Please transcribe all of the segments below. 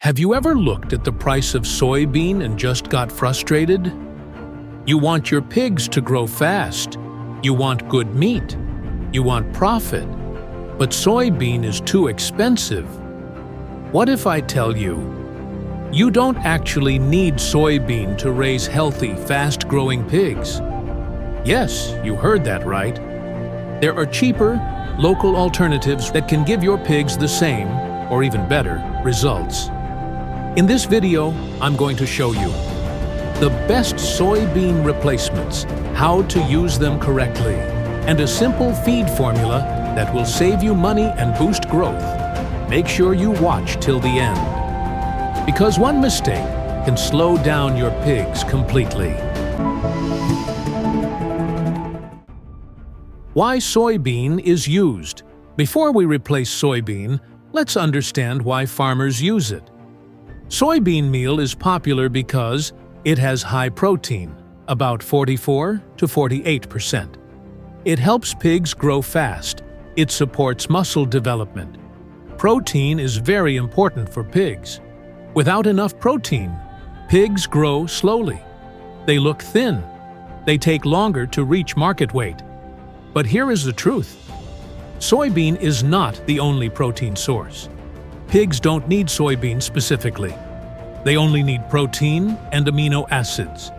Have you ever looked at the price of soybean and just got frustrated? You want your pigs to grow fast. You want good meat. You want profit. But soybean is too expensive. What if I tell you, you don't actually need soybean to raise healthy, fast-growing pigs? Yes, you heard that right. There are cheaper, local alternatives that can give your pigs the same, or even better, results. In this video, I'm going to show you the best soybean replacements, how to use them correctly, and a simple feed formula that will save you money and boost growth. Make sure you watch till the end, because one mistake can slow down your pigs completely. Why soybean is used. Before we replace soybean, let's understand why farmers use it. Soybean meal is popular because it has high protein, about 44 to 48%. It helps pigs grow fast. It supports muscle development. Protein is very important for pigs. Without enough protein, pigs grow slowly. They look thin. They take longer to reach market weight. But here is the truth. Soybean is not the only protein source. Pigs don't need soybean specifically. They only need protein and amino acids.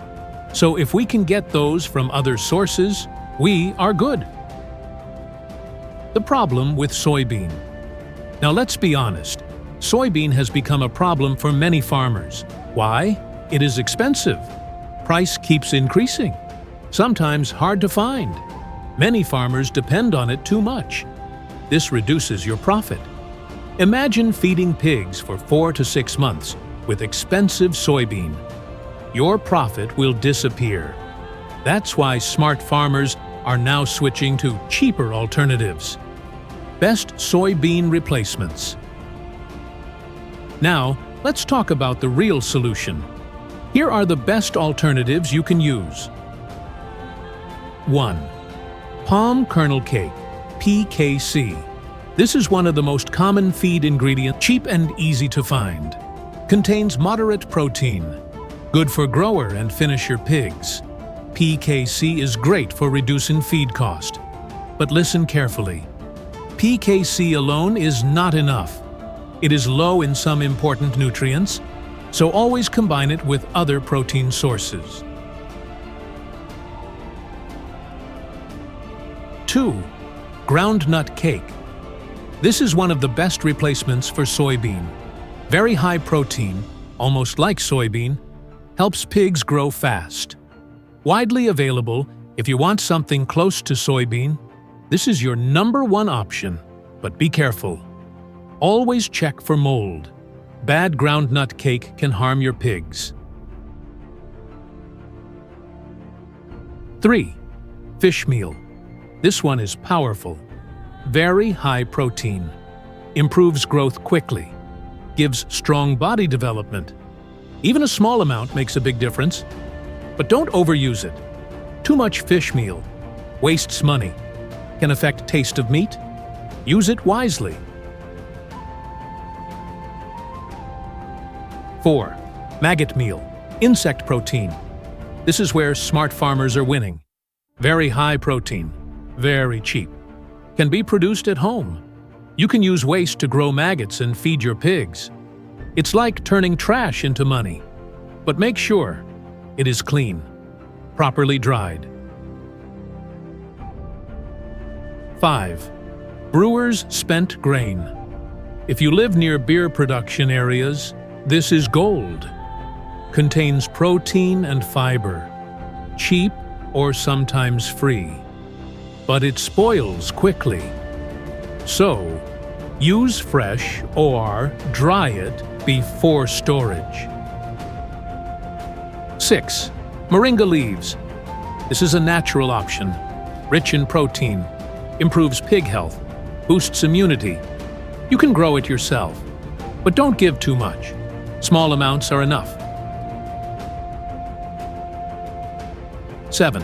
So if we can get those from other sources, we are good. The problem with soybean. Now let's be honest. Soybean has become a problem for many farmers. Why? It is expensive. Price keeps increasing. Sometimes hard to find. Many farmers depend on it too much. This reduces your profit. Imagine feeding pigs for 4 to 6 months with expensive soybean. Your profit will disappear. That's why smart farmers are now switching to cheaper alternatives. Best soybean replacements. Now, let's talk about the real solution. Here are the best alternatives you can use. 1. Palm kernel cake, PKC. This is one of the most common feed ingredients, cheap and easy to find. Contains moderate protein. Good for grower and finisher pigs. PKC is great for reducing feed cost. But listen carefully. PKC alone is not enough. It is low in some important nutrients, so always combine it with other protein sources. 2. Groundnut cake. This is one of the best replacements for soybean. Very high protein, almost like soybean, helps pigs grow fast. Widely available, if you want something close to soybean, this is your #1 option, but be careful. Always check for mold. Bad groundnut cake can harm your pigs. 3. Fish meal. This one is powerful. Very high protein. Improves growth quickly. Gives strong body development. Even a small amount makes a big difference. But don't overuse it. Too much fish meal wastes money. Can affect taste of meat. Use it wisely. 4. Maggot meal. Insect protein. This is where smart farmers are winning. Very high protein. Very cheap. Can be produced at home. You can use waste to grow maggots and feed your pigs. It's like turning trash into money. But make sure it is clean, properly dried. 5. Brewers spent grain. If you live near beer production areas, this is gold. Contains protein and fiber. Cheap or sometimes free. But it spoils quickly. So, use fresh or dry it before storage. 6. Moringa Leaves. This is a natural option, rich in protein, improves pig health, boosts immunity. You can grow it yourself, but don't give too much. Small amounts are enough. 7.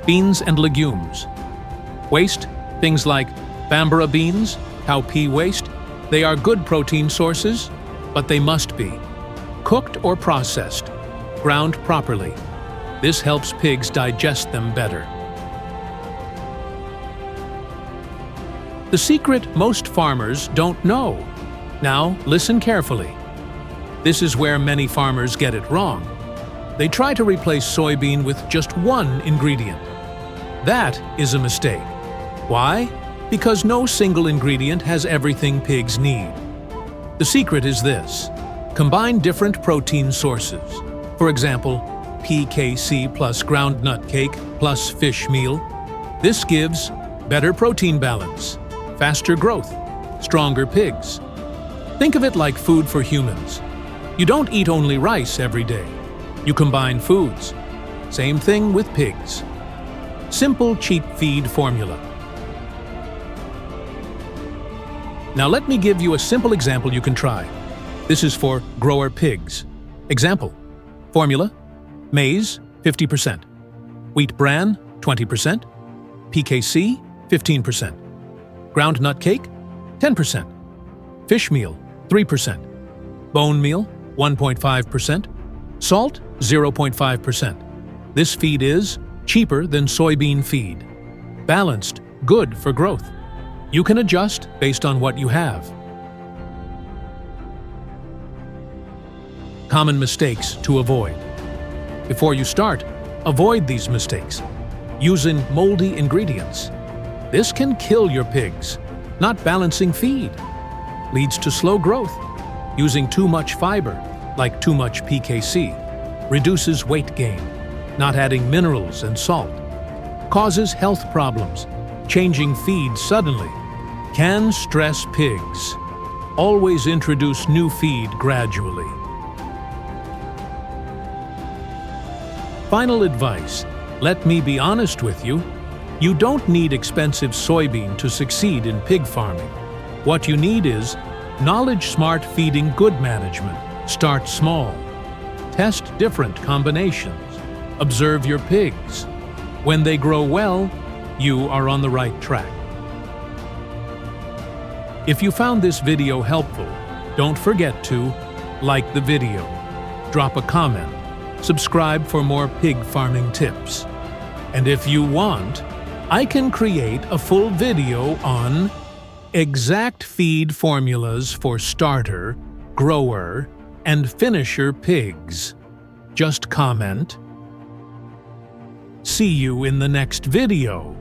Beans and legumes. Waste, things like bambara beans, cowpea waste, they are good protein sources. but they must be cooked or processed, ground properly. This helps pigs digest them better. The secret most farmers don't know. Now, listen carefully. This is where many farmers get it wrong. They try to replace soybean with just one ingredient. That is a mistake. Why? Because no single ingredient has everything pigs need. The secret is this: combine different protein sources. For example, PKC plus Groundnut Cake plus fish meal. This gives better protein balance, faster growth, stronger pigs. Think of it like food for humans. You don't eat only rice every day. You combine foods. Same thing with pigs. Simple, cheap feed formula. Now let me give you a simple example you can try. This is for grower pigs. Example: formula, maize 50%, wheat bran 20%, PKC 15%, groundnut cake 10%, fish meal 3%, bone meal 1.5%, salt 0.5%. This feed is cheaper than soybean feed. Balanced, good for growth. You can adjust based on what you have. Common mistakes to avoid. Before you start, avoid these mistakes. Using moldy ingredients. This can kill your pigs. Not balancing feed leads to slow growth. Using too much fiber, like too much PKC, reduces weight gain. Not adding minerals and salt causes health problems. Changing feed suddenly can stress pigs. Always introduce new feed gradually. Final advice: let me be honest with you. You don't need expensive soybean to succeed in pig farming. What you need is knowledge-smart feeding, good management. Start small. Test different combinations. Observe your pigs. When they grow well, you are on the right track. If you found this video helpful, don't forget to like the video, drop a comment, subscribe for more pig farming tips. And if you want, I can create a full video on exact feed formulas for starter, grower, and finisher pigs. Just comment. See you in the next video.